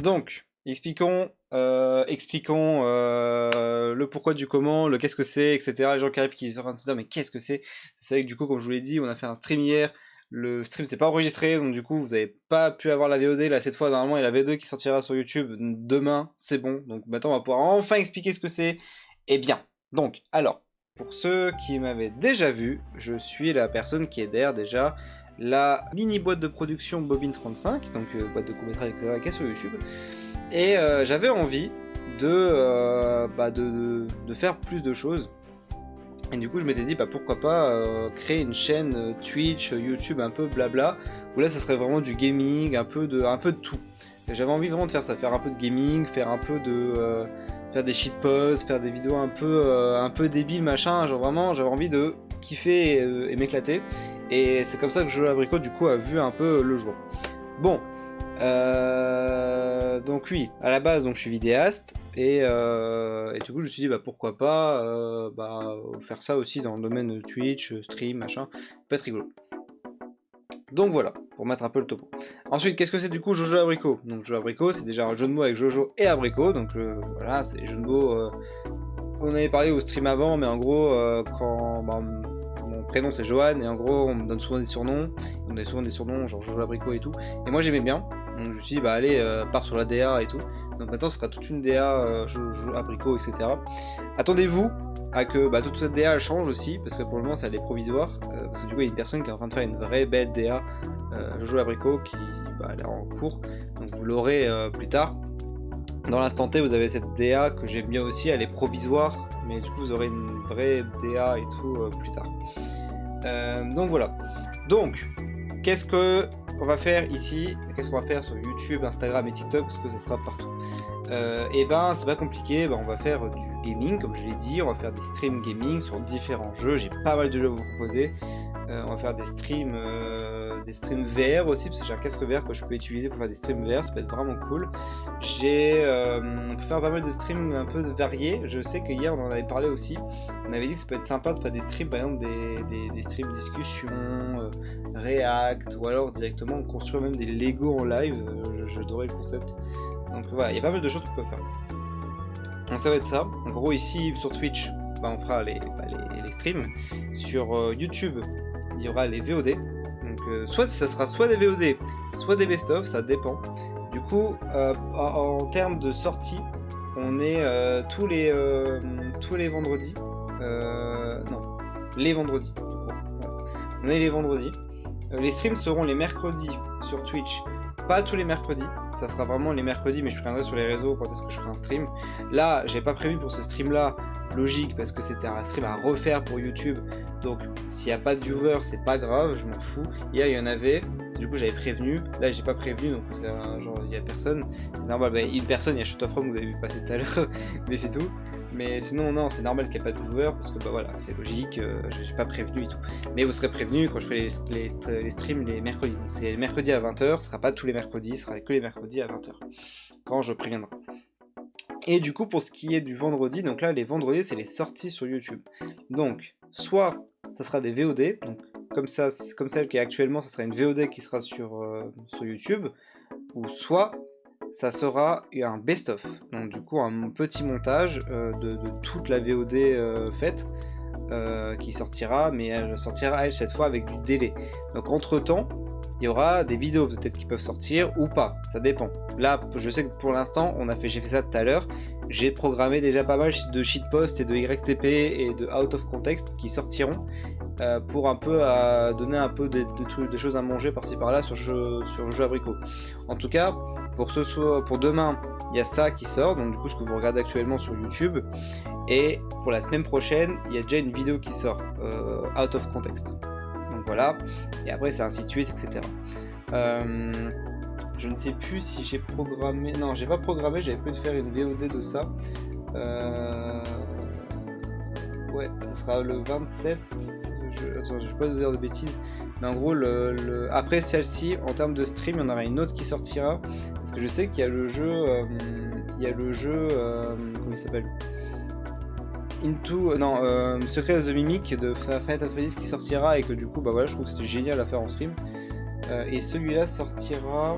Donc, expliquons le pourquoi du comment, le qu'est-ce que c'est, etc. Les gens qui arrivent qui sont en train de se dire mais qu'est-ce que c'est? C'est vrai que du coup, comme je vous l'ai dit, on a fait un stream hier. Le stream s'est pas enregistré, donc du coup, vous n'avez pas pu avoir la VOD. Là, cette fois, normalement, il y a la V2 qui sortira sur YouTube demain. C'est bon. Donc maintenant, on va pouvoir enfin expliquer ce que c'est. Eh bien, donc, alors, pour ceux qui m'avaient déjà vu, je suis la personne qui est derrière déjà la mini boîte de production Bobine 35, donc boîte de court-métrage, etc., qui est sur YouTube. Et j'avais envie de faire plus de choses. Et du coup, je m'étais dit, pourquoi pas créer une chaîne Twitch, YouTube, un peu blabla, où là, ça serait vraiment du gaming, un peu de tout. J'avais envie vraiment de faire ça, faire un peu de gaming, faire un peu de... faire des shitposts, faire des vidéos un peu débiles, machin, genre vraiment, j'avais envie de kiffer et m'éclater. Et c'est comme ça que Jojo Abricot, du coup, a vu un peu le jour. Bon, donc oui, à la base, donc je suis vidéaste et du coup je me suis dit pourquoi pas faire ça aussi dans le domaine de Twitch, stream, machin, ça peut être rigolo. Donc voilà, pour mettre un peu le topo. Ensuite, qu'est-ce que c'est du coup Jojo Abricot? Donc Jojo Abricot, c'est déjà un jeu de mots avec Jojo et Abricot, donc voilà, c'est les jeux de mots. On avait parlé au stream avant, mais en gros, quand mon prénom c'est Johan, et en gros on me donne souvent des surnoms, on a souvent des surnoms genre Jojo Abricot et tout, et moi j'aimais bien, donc je me suis dit allez, pars sur la DA et tout, donc maintenant ce sera toute une DA Jojo Abricot, etc. Attendez-vous à que toute cette DA elle change aussi, parce que pour le moment ça elle est provisoire, parce que du coup il y a une personne qui est en train de faire une vraie belle DA Jojo Abricot qui elle est en cours, donc vous l'aurez plus tard. Dans l'instant T, vous avez cette DA que j'aime bien aussi, elle est provisoire, mais du coup vous aurez une vraie DA et tout plus tard. Donc voilà. Donc, qu'est-ce qu'on va faire ici? Qu'est-ce qu'on va faire sur YouTube, Instagram et TikTok, parce que ça sera partout. Et c'est pas compliqué, on va faire du gaming, comme je l'ai dit, on va faire des streams gaming sur différents jeux, j'ai pas mal de jeux à vous proposer. On va faire des streams VR aussi, parce que j'ai un casque VR que je peux utiliser pour faire des streams VR, ça peut être vraiment cool. On peut faire pas mal de streams un peu variés. Je sais que hier on en avait parlé aussi. On avait dit que ça peut être sympa de faire des streams, par exemple des streams discussion, React, ou alors directement construire même des Lego en live. J'adorais le concept. Donc voilà, il y a pas mal de choses qu'on peut faire. Donc ça va être ça. En gros ici sur Twitch, on fera les streams. Sur YouTube, il y aura les VOD. Donc soit ça sera soit des VOD, soit des best-of, ça dépend. Du coup, en termes de sortie, on est tous les vendredis. Non, les vendredis. On est les vendredis. Les streams seront les mercredis sur Twitch. Pas tous les mercredis, ça sera vraiment les mercredis, mais je préviendrai sur les réseaux quand est-ce que je ferai un stream. Là, j'ai pas prévu pour ce stream là, logique, parce que c'était un stream à refaire pour YouTube. Donc s'il n'y a pas de viewers, c'est pas grave, je m'en fous. Hier il y en avait, du coup j'avais prévenu, là j'ai pas prévenu, donc c'est genre il y a personne. C'est normal, une personne, il y a Shut of Rome que vous avez vu passer tout à l'heure, mais c'est tout. Mais sinon non, c'est normal qu'il n'y ait pas de viewers, parce que voilà, c'est logique, j'ai pas prévenu et tout. Mais vous serez prévenu quand je fais les streams les mercredis. Donc c'est les mercredis à 20h, ce sera pas tous les mercredis, ce sera que les mercredis à 20h, quand je préviendrai. Et du coup pour ce qui est du vendredi, donc là les vendredis c'est les sorties sur YouTube. Donc soit ça sera des VOD, donc comme celle qui est actuellement, ça sera une VOD qui sera sur YouTube, ou soit ça sera un best-of, donc du coup un petit montage de toute la VOD faite, qui sortira, mais elle sortira cette fois avec du délai. Donc entre temps, il y aura des vidéos peut-être qui peuvent sortir ou pas, ça dépend. Là, je sais que pour l'instant, j'ai fait ça tout à l'heure, j'ai programmé déjà pas mal de shitposts et de YTP et de out of context qui sortiront pour un peu donner un peu des choses à manger par-ci par-là sur Jeux Abricot. En tout cas, pour demain, il y a ça qui sort, donc du coup ce que vous regardez actuellement sur YouTube, et pour la semaine prochaine, il y a déjà une vidéo qui sort out of context. Donc voilà, et après c'est ainsi de suite, etc. Je ne sais plus si j'ai programmé... Non, j'ai pas programmé, j'avais prévu de faire une VOD de ça. Ouais, ça sera le 27... Attends, je vais pas vous dire de bêtises. Mais en gros, après celle-ci, en termes de stream, il y en aura une autre qui sortira. Parce que je sais qu'il y a le jeu... comment il s'appelle? Secret of the Mimic de Final Fantasy qui sortira, et que du coup, je trouve que c'était génial à faire en stream. Et celui-là sortira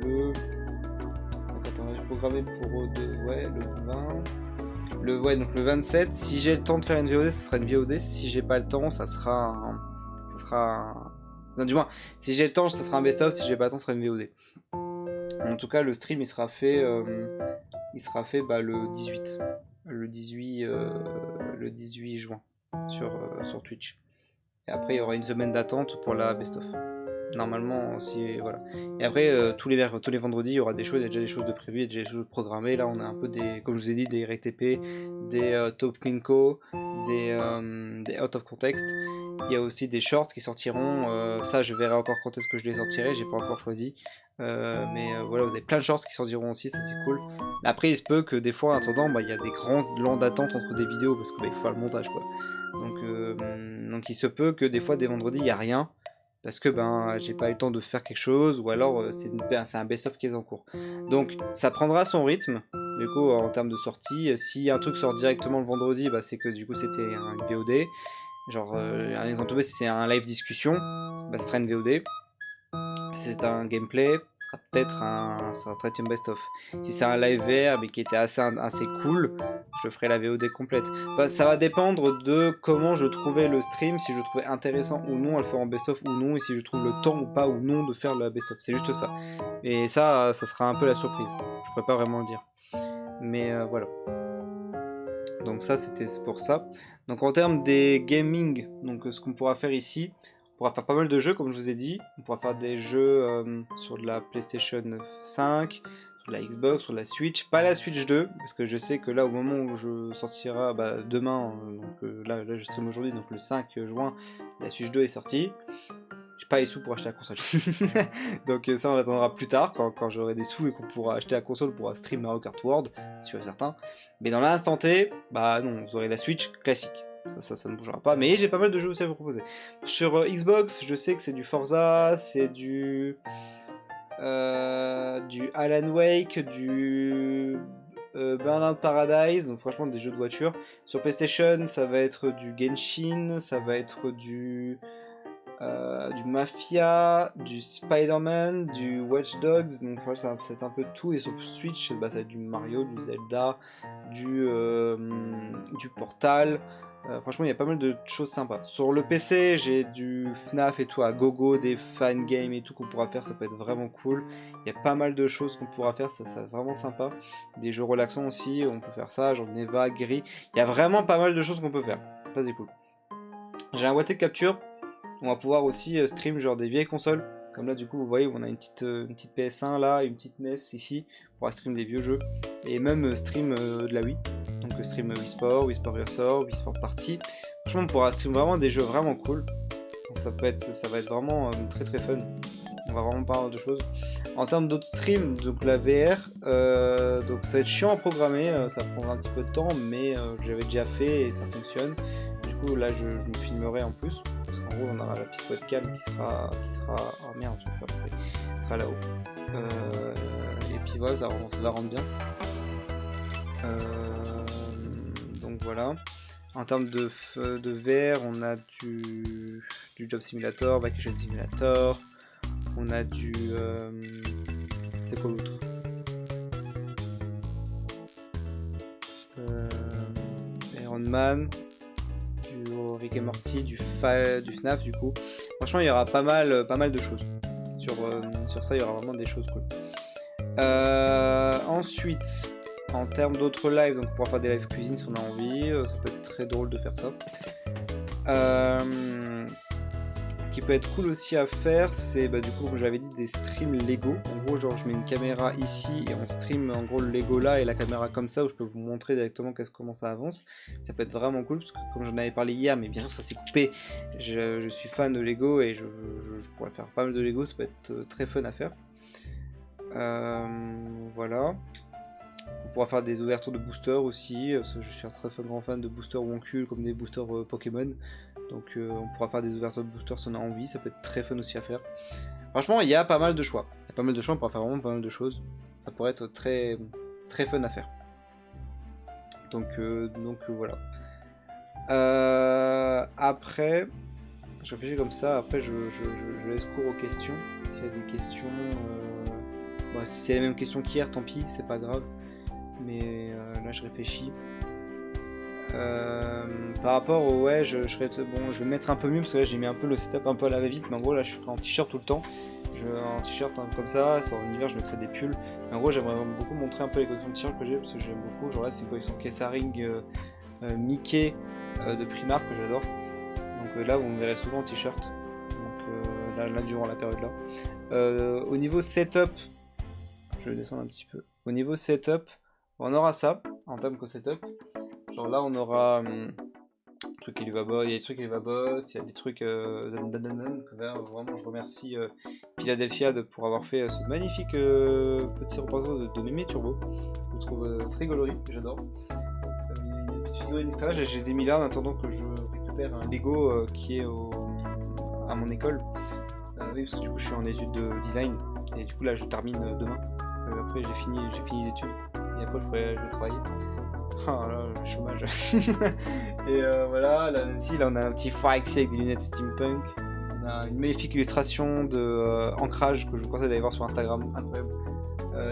le... Donc attends, programmé pour le 20. Donc le 27. Si j'ai le temps de faire une VOD, ça sera une VOD. Si j'ai pas le temps, ça sera non, du moins, si j'ai le temps, ça sera un best-of. Si j'ai pas le temps, ça sera une VOD. En tout cas, le stream, il sera fait le 18. Le 18 juin sur Twitch. Et après, il y aura une semaine d'attente pour la best-of. Normalement, si voilà. Et après, tous les vendredis, il y aura des choses, il y a déjà des choses de prévues, il y a déjà des choses de programmées. Là, on a un peu comme je vous ai dit, des RTP, des Top Finco, des Out of Context. Il y a aussi des shorts qui sortiront. Ça, je verrai encore quand est-ce que je les sortirai, j'ai pas encore choisi. Mais voilà, vous avez plein de shorts qui sortiront aussi, ça c'est cool. Mais après, il se peut que des fois, en attendant, il y a des grands plans d'attente entre des vidéos parce qu'il faut faire le montage, quoi. Donc il se peut que des fois, des vendredis, il n'y a rien. Parce que j'ai pas eu le temps de faire quelque chose, ou alors c'est un best-of qui est en cours. Donc ça prendra son rythme, du coup en termes de sortie. Si un truc sort directement le vendredi, c'est que du coup c'était une VOD. Genre un exemple tout bête, si c'est un live discussion, ça sera une VOD. Si c'est un gameplay, ça sera peut-être une best-of. Si c'est un live VR mais qui était assez cool, je ferai la VOD complète. Ça va dépendre de comment je trouvais le stream, si je trouvais intéressant ou non à le faire en best-of ou non, et si je trouve le temps ou pas ou non de faire la best-of. C'est juste ça. Et ça sera un peu la surprise. Je pourrais pas vraiment le dire. Mais voilà. Donc ça, c'est pour ça. Donc en termes des gaming, donc ce qu'on pourra faire ici, on pourra faire pas mal de jeux, comme je vous ai dit. On pourra faire des jeux sur de la PlayStation 5, sur la Xbox, sur la Switch. Pas la Switch 2, parce que je sais que là, au moment où je sortira, demain, là je stream aujourd'hui, donc le 5 juin, la Switch 2 est sortie. J'ai pas les sous pour acheter la console. Donc ça, on attendra plus tard, quand j'aurai des sous et qu'on pourra acheter la console, on pourra stream Mario Kart World, c'est sûr et certain. Mais dans l'instant T, non, vous aurez la Switch classique. Ça ne bougera pas, mais j'ai pas mal de jeux aussi à vous proposer. Sur Xbox, je sais que c'est du Forza, c'est du Alan Wake, du Burnout Paradise, donc franchement des jeux de voiture. Sur PlayStation, ça va être du Genshin, ça va être du Mafia, du Spider-Man, du Watch Dogs, donc voilà, ça va être un peu de tout. Et sur Switch, ça va être du Mario, du Zelda, du Portal. Franchement, il y a pas mal de choses sympas. Sur le PC, j'ai du FNAF et tout à gogo, des fan games et tout qu'on pourra faire, ça peut être vraiment cool. Il y a pas mal de choses qu'on pourra faire, ça va être vraiment sympa. Des jeux relaxants aussi, on peut faire ça, genre Neva, Gris. Il y a vraiment pas mal de choses qu'on peut faire. Ça c'est cool. J'ai un wattage capture. On va pouvoir aussi stream genre des vieilles consoles. Comme là, du coup, vous voyez, on a une petite PS1 là, une petite NES ici. On pourra stream des vieux jeux. Et même stream de la Wii. Donc stream Wii Sport, Wii Sport Resort, Wii Sport Party. Franchement, on pourra stream vraiment des jeux vraiment cool. Donc ça va être vraiment très très fun. On va vraiment parler de choses. En termes d'autres streams, donc la VR, donc ça va être chiant à programmer, ça prendra un petit peu de temps, mais j'avais déjà fait et ça fonctionne. Du coup, là, je me filmerai en plus. Parce qu'en gros, on aura la petite webcam qui sera... Oh merde, je vais faire entrer. Qui sera là-haut. Et puis voilà, ça va rendre bien. Donc voilà. En termes de VR, on a du Job Simulator, Vacation Simulator. On a du... c'est quoi l'autre? Iron Man. Du Rick et Morty, du FNAF du coup. Franchement, il y aura pas mal de choses. Sur ça, il y aura vraiment des choses cool. Ensuite, en termes d'autres lives, donc on pourra faire des lives cuisine si on a envie. Ça peut être très drôle de faire ça. Ce qui peut être cool aussi à faire, c'est du coup, comme j'avais dit, des streams Lego. En gros, genre je mets une caméra ici et on stream en gros le Lego là et la caméra comme ça où je peux vous montrer directement comment ça avance. Ça peut être vraiment cool parce que comme j'en avais parlé hier, mais bien sûr ça s'est coupé. Je suis fan de Lego et je pourrais faire pas mal de Lego, ça peut être très fun à faire. Voilà. On pourra faire des ouvertures de boosters aussi, parce que je suis un très grand fan de boosters Wonkul comme des boosters Pokémon. Donc on pourra faire des ouvertures de boosters si on a envie, ça peut être très fun aussi à faire. Franchement, il y a pas mal de choix. Il y a pas mal de choix, on pourra faire vraiment pas mal de choses. Ça pourrait être très, très fun à faire. Donc voilà. Après, je réfléchis comme ça, après je laisse cours aux questions. S'il y a des questions... Bon, si c'est les mêmes questions qu'hier, tant pis, c'est pas grave. Mais là, je réfléchis. Par rapport au ouais, je vais mettre un peu mieux parce que là j'ai mis un peu le setup un peu à la va-vite, mais en gros là je serai en t-shirt tout le temps. En t-shirt comme ça, en hiver je mettrai des pulls. Mais en gros j'aimerais beaucoup montrer un peu les collections de t-shirts que j'ai parce que j'aime beaucoup. Genre là c'est une collection Kessaring Mickey de Primark que j'adore. Donc là vous me verrez souvent en t-shirt. Donc là durant la période là. Au niveau setup, je vais descendre un petit peu. Au niveau setup, on aura ça en termes que setup. Genre là on aura truc qui lui va boss, il y a des trucs qui lui va boss, il y a des trucs vraiment je remercie Philadelphia pour avoir fait ce magnifique petit reportage de Mémé Turbo. Je le trouve très gaulerie, j'adore. Les petites figurines extra, je les ai mis là en attendant que je récupère un Lego qui est à mon école. Oui, parce que du coup je suis en études de design et du coup là je termine demain. Après j'ai fini les études et après je vais travailler. Ah là, le chômage. Et voilà, là on a un petit Phyrexy avec des lunettes steampunk. On a une magnifique illustration de ancrage que je vous conseille d'aller voir sur Instagram, incroyable.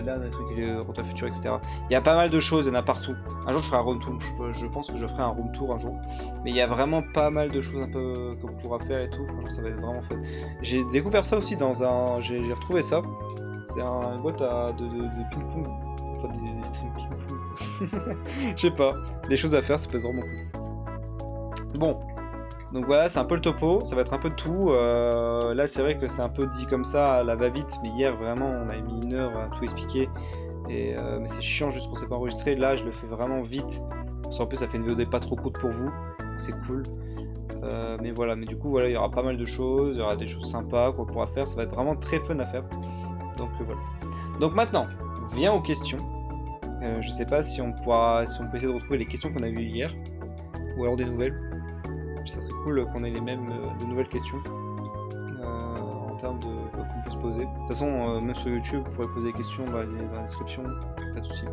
Là on a des trucs de Retour à Futur, etc. Il y a pas mal de choses, il y en a partout. Un jour je ferai un room tour, je pense que je ferai un room tour un jour. Mais il y a vraiment pas mal de choses un peu qu'on pourra faire et tout, franchement ça va être vraiment fun. J'ai découvert ça aussi dans un... J'ai retrouvé ça. C'est une boîte de ping-pong. Enfin des streams ping-pong. Je sais pas, des choses à faire, ça peut être vraiment cool. Bon, donc voilà, c'est un peu le topo, ça va être un peu de tout. Là, c'est vrai que c'est un peu dit comme ça à la va-vite, mais hier, vraiment, on a mis 1 heure à tout expliquer. Mais c'est chiant juste qu'on s'est pas enregistré. Là, je le fais vraiment vite. Parce qu'en plus, ça fait une VOD pas trop courte pour vous, donc c'est cool. Mais voilà, mais du coup, voilà, il y aura pas mal de choses, il y aura des choses sympas qu'on pourra faire. Ça va être vraiment très fun à faire. Donc voilà. Donc maintenant, viens aux questions. Je sais pas si on peut essayer de retrouver les questions qu'on a vues hier, ou alors des nouvelles. Ça serait cool qu'on ait les mêmes de nouvelles questions en termes de qu'on peut se poser. De toute façon, même sur YouTube, vous pourrez poser des questions dans la description, pas de soucis.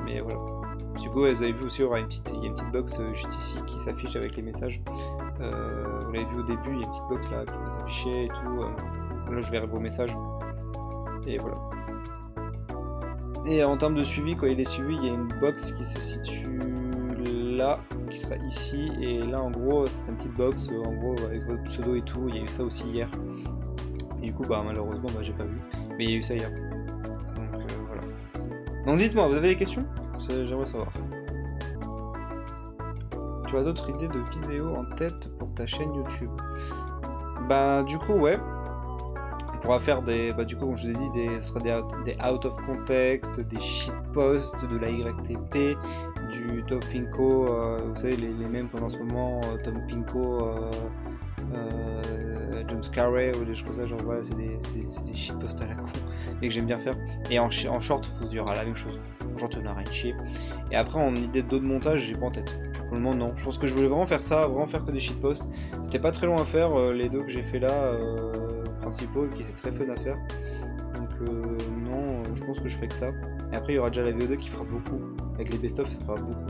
Mais voilà. Du coup, vous avez vu aussi, il y a une petite box juste ici qui s'affiche avec les messages. Vous l'avez vu au début, il y a une petite box là qui va s'afficher et tout. Là, je verrai vos messages. Et voilà. Et en termes de suivi, quand il est suivi, il y a une box qui se situe là, qui sera ici, et là en gros c'est une petite box, en gros avec votre pseudo et tout, il y a eu ça aussi hier. Et du coup bah malheureusement bah, j'ai pas vu, mais il y a eu ça hier. Donc voilà. Donc dites-moi, vous avez des questions? J'aimerais savoir. Tu as d'autres idées de vidéos en tête pour ta chaîne YouTube? Bah du coup ouais. On pourra faire des, du coup comme je vous ai dit, ce sera des out of context, des shitposts, de la YTP, du Tom Pinko, vous savez les mêmes comme en ce moment, Tom Pinko, James Carrey ou des choses comme ça, genre voilà, c'est des shitposts à la con, mais que j'aime bien faire. Et en short, il y aura la même chose, en short on aura rien chier. Et après en idée d'autres montages, j'ai pas en tête. Pour le moment non, je pense que je voulais vraiment faire ça, vraiment faire que des shitposts. C'était pas très long à faire, les deux que j'ai fait là, principaux, qui étaient très fun à faire. Donc non, je pense que je ferai que ça. Et après il y aura déjà la VO2 qui fera beaucoup. Avec les best-of ça fera beaucoup.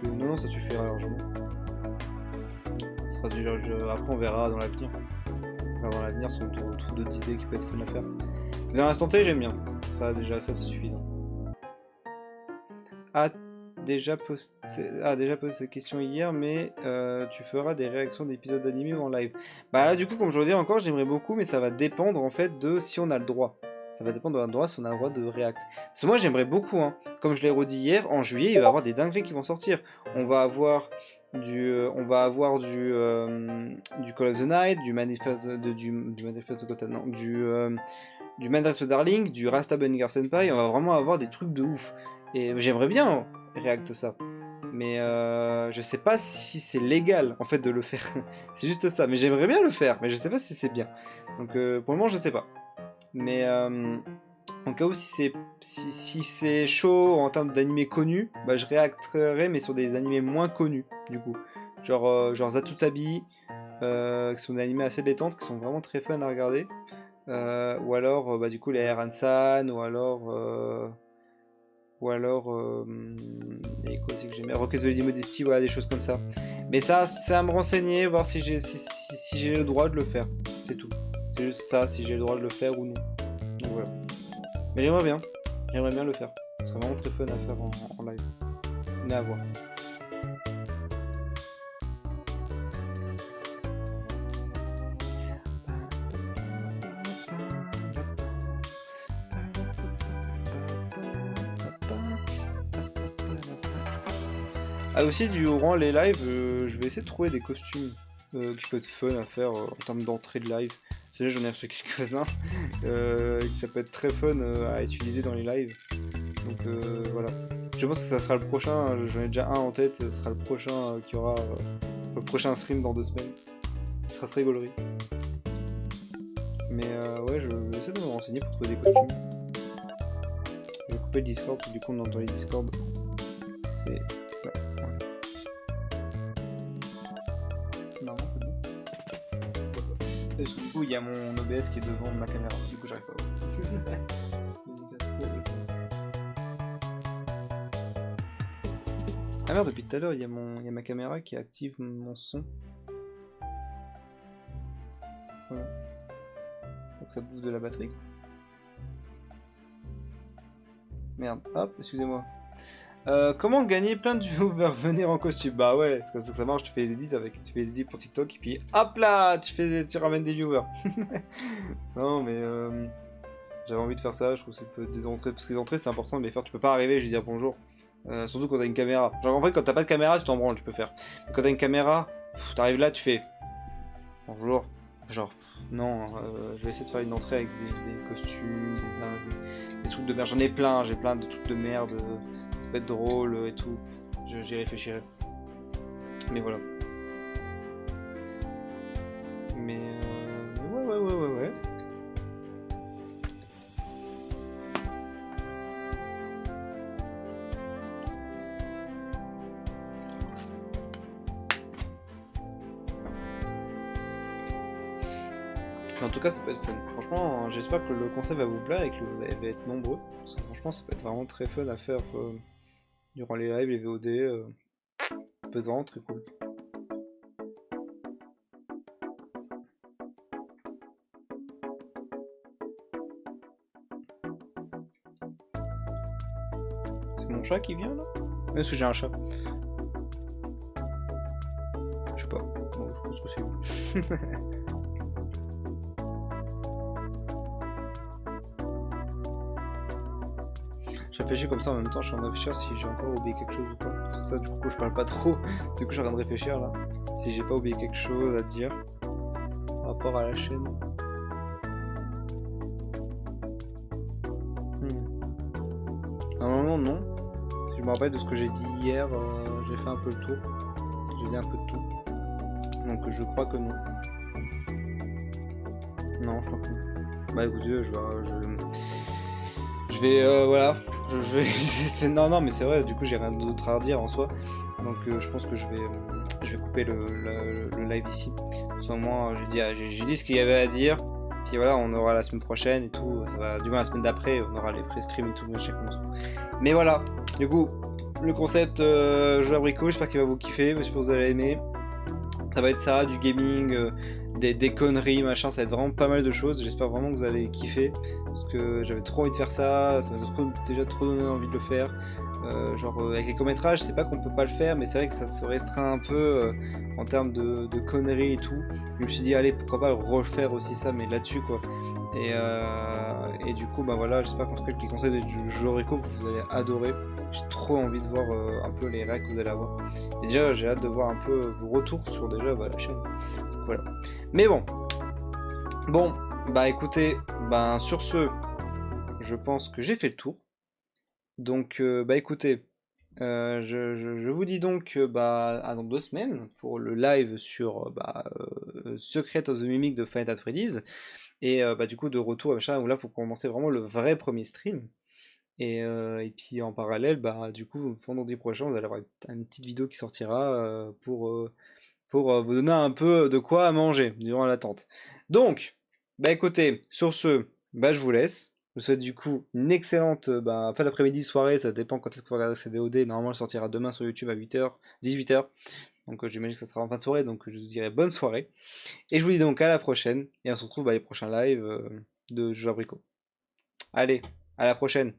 Donc non, ça suffira largement. Ça sera déjà, après on verra dans l'avenir. Dans l'avenir, si on trouve d'autres idées qui peuvent être fun à faire. Mais dans l'instant T, j'aime bien. Ça déjà, ça c'est suffisant. Déjà posé cette question hier, mais tu feras des réactions d'épisodes animés ou en live? Bah là du coup comme je le dis encore, j'aimerais beaucoup, mais ça va dépendre en fait de si on a le droit. Ça va dépendre de notre droit, si on a le droit de react. Parce que moi j'aimerais beaucoup, hein. Comme je l'ai redit hier, en juillet il va y avoir des dingueries qui vont sortir. On va avoir du Call of the Night, du Manifest de Gotham, non, du Manifest Darling, du Rasta Bungar Senpai. On va vraiment avoir des trucs de ouf. Et j'aimerais bien, hein, react ça. Mais je sais pas si c'est légal en fait de le faire. C'est juste ça. Mais j'aimerais bien le faire, mais je sais pas si c'est bien. Donc pour le moment je sais pas. Mais en cas où si c'est chaud en termes d'animés connus, bah je réacterai mais sur des animés moins connus du coup. Genre Zatutabi, qui sont des animés assez détentes, qui sont vraiment très fun à regarder. Ou alors du coup les Eran-san, ou alors et quoi aussi que j'aimais, Rocket the Modesty, voilà, des choses comme ça. Mais ça, c'est à me renseigner, voir si j'ai le droit de le faire. C'est tout. C'est juste ça, si j'ai le droit de le faire ou non. Donc voilà. Mais j'aimerais bien le faire. Ce serait vraiment très fun à faire en live. Mais à voir. Ah aussi durant les lives, je vais essayer de trouver des costumes qui peuvent être fun à faire en termes d'entrée de live. Déjà j'en ai reçu quelques-uns, ça peut être très fun à utiliser dans les lives. Donc voilà. Je pense que ça sera le prochain, j'en ai déjà un en tête, ce sera le prochain qui aura le prochain stream dans 2 semaines. Ce sera très gaulerie. Mais ouais, je vais essayer de me renseigner pour trouver des costumes. Je vais couper le Discord, parce que du coup on entend les Discord. C'est... Ouais, voilà. Normalement c'est bon. Et du coup il y a mon OBS qui est devant ma caméra, du coup j'arrive pas à voir. Ah merde, depuis tout à l'heure il y a ma caméra qui active mon son. Voilà. Donc ça bouffe de la batterie. Merde, hop, excusez-moi. Comment gagner plein de viewers, venir en costume? Bah ouais, c'est comme ça que ça marche, tu fais les edits pour TikTok et puis hop là, tu ramènes des viewers. Non mais j'avais envie de faire ça, je trouve que c'est des entrées, parce que les entrées c'est important de les faire, tu peux pas arriver et je dire bonjour. Surtout quand t'as une caméra. Genre en vrai quand t'as pas de caméra tu t'en branles, tu peux faire. Mais quand t'as une caméra, t'arrives là, tu fais bonjour. Genre non, je vais essayer de faire une entrée avec des costumes, des trucs de merde. J'en ai plein, j'ai plein de trucs de merde. Ça peut être drôle et tout. J'y réfléchirai. Mais voilà. Mais ouais. En tout cas, ça peut être fun. Franchement, j'espère que le concept va vous plaire et que vous allez être nombreux. Parce que franchement, ça peut être vraiment très fun à faire durant les lives, les VOD. Ça peut être vraiment très cool. C'est mon chat qui vient là? Est-ce que j'ai un chat? Je sais pas. Bon, je pense que c'est lui. Je réfléchis comme ça en même temps, je suis en train de réfléchir si j'ai encore oublié quelque chose ou pas. C'est pour ça, du coup, je parle pas trop. Du coup, je suis en train de réfléchir là. Si j'ai pas oublié quelque chose à dire par rapport à la chaîne. Normalement, non. Si je me rappelle de ce que j'ai dit hier, j'ai fait un peu le tour. J'ai dit un peu de tout. Donc, je crois que non. Non, je crois que non. Bah écoutez, je vais voilà. Je vais. Non, mais c'est vrai, du coup, j'ai rien d'autre à redire en soi. Donc, je pense que je vais couper le live ici. En ce moment, j'ai dit ce qu'il y avait à dire. Puis voilà, on aura la semaine prochaine et tout. Ça va, du moins la semaine d'après, on aura les pré-streams et tout, machin comme ça. Mais voilà, du coup, le concept jeu abricot, j'espère qu'il va vous kiffer, j'espère que vous allez aimer. Ça va être ça, du gaming, des conneries, machin, ça va être vraiment pas mal de choses. J'espère vraiment que vous allez kiffer, parce que j'avais trop envie de faire ça, ça m'a déjà trop donné envie de le faire. Avec les courts-métrages, c'est pas qu'on peut pas le faire, mais c'est vrai que ça se restreint un peu en termes de conneries et tout. Je me suis dit, allez, pourquoi pas le refaire aussi ça, mais là-dessus quoi. Et du coup, bah voilà, j'espère qu'en tout cas que les conseils de jeux Rico vous allez adorer. J'ai trop envie de voir un peu les règles que vous allez avoir. Et déjà, j'ai hâte de voir un peu vos retours sur déjà la chaîne. Donc, voilà. Mais bon, bah écoutez, sur ce, je pense que j'ai fait le tour. Donc, bah écoutez, je vous dis donc à dans 2 semaines pour le live sur Secret of the Mimic de Five Nights at Freddy's. Et du coup, de retour machin, là pour commencer vraiment le vrai premier stream. Et puis en parallèle, du coup, vendredi prochain, vous allez avoir une petite vidéo qui sortira pour vous donner un peu de quoi à manger durant l'attente. Donc, écoutez, sur ce, je vous laisse. Je vous souhaite du coup une excellente fin d'après-midi, soirée, ça dépend quand est-ce que vous regardez cette VOD. Normalement, elle sortira demain sur YouTube à 8h, 18h. Donc j'imagine que ça sera en fin de soirée, donc je vous dirai bonne soirée. Et je vous dis donc à la prochaine, et on se retrouve les prochains lives de Jeux Abricot. Allez, À la prochaine.